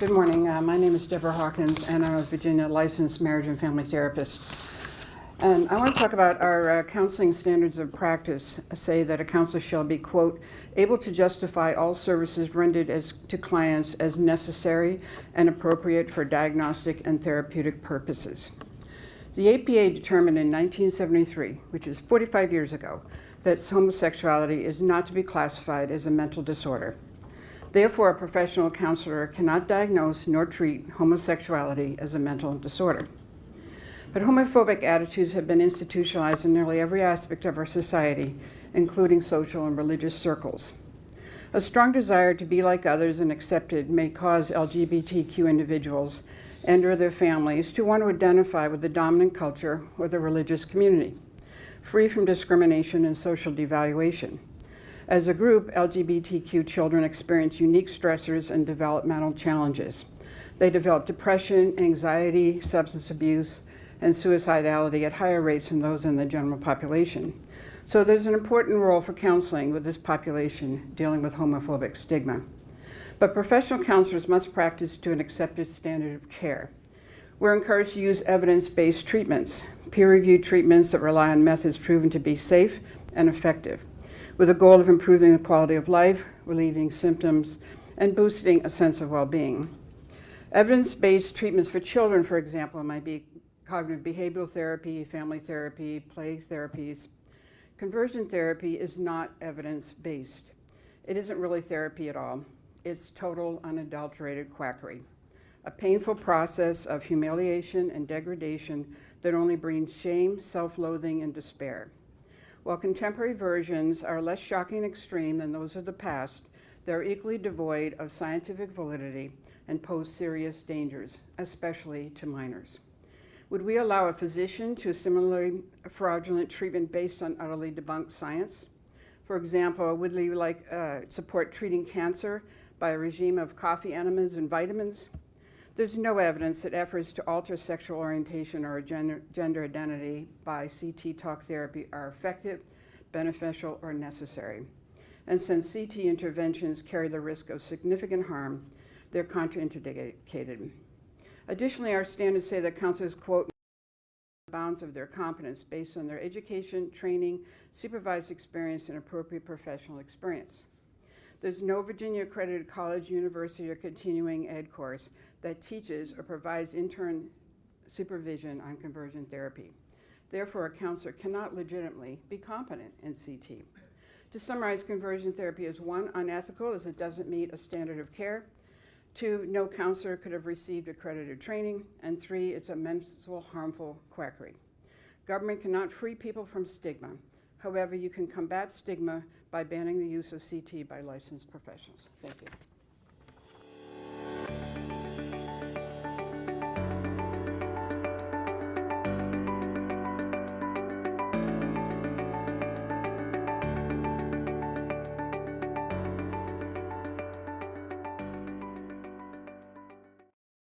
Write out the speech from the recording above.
Good morning. My name is Deborah Hawkins, and I'm a Virginia licensed marriage and family therapist. And I want to talk about our counseling standards of practice. Say that a counselor shall be, quote, able to justify all services rendered to clients as necessary and appropriate for diagnostic and therapeutic purposes. The APA determined in 1973, which is 45 years ago, that homosexuality is not to be classified as a mental disorder. Therefore, a professional counselor cannot diagnose nor treat homosexuality as a mental disorder. But homophobic attitudes have been institutionalized in nearly every aspect of our society, including social and religious circles. A strong desire to be like others and accepted may cause LGBTQ individuals and or their families to want to identify with the dominant culture or the religious community, free from discrimination and social devaluation. As a group, LGBTQ children experience unique stressors and developmental challenges. They develop depression, anxiety, substance abuse, and suicidality at higher rates than those in the general population. So there's an important role for counseling with this population dealing with homophobic stigma. But professional counselors must practice to an accepted standard of care. We're encouraged to use evidence-based treatments, peer-reviewed treatments that rely on methods proven to be safe and effective, with the goal of improving the quality of life, relieving symptoms, and boosting a sense of well-being. Evidence-based treatments for children, for example, might be cognitive behavioral therapy, family therapy, play therapies. Conversion therapy is not evidence-based. It isn't really therapy at all. It's total, unadulterated quackery, a painful process of humiliation and degradation that only brings shame, self-loathing, and despair. While contemporary versions are less shocking and extreme than those of the past, they're equally devoid of scientific validity and pose serious dangers, especially to minors. Would we allow a physician to similarly fraudulent treatment based on utterly debunked science? For example, would we support treating cancer by a regime of coffee enemas and vitamins? There's no evidence that efforts to alter sexual orientation or gender identity by CT talk therapy are effective, beneficial, or necessary. And since CT interventions carry the risk of significant harm, they're contraindicated. Additionally, our standards say that counselors, quote, the bounds of their competence based on their education, training, supervised experience, and appropriate professional experience. There's no Virginia-accredited college, university, or continuing ed course that teaches or provides intern supervision on conversion therapy. Therefore, a counselor cannot legitimately be competent in CT. To summarize, conversion therapy is 1, unethical as it doesn't meet a standard of care. 2, no counselor could have received accredited training. And 3, it's a mental harmful quackery. Government cannot free people from stigma. However, you can combat stigma by banning the use of CT by licensed professionals. Thank you.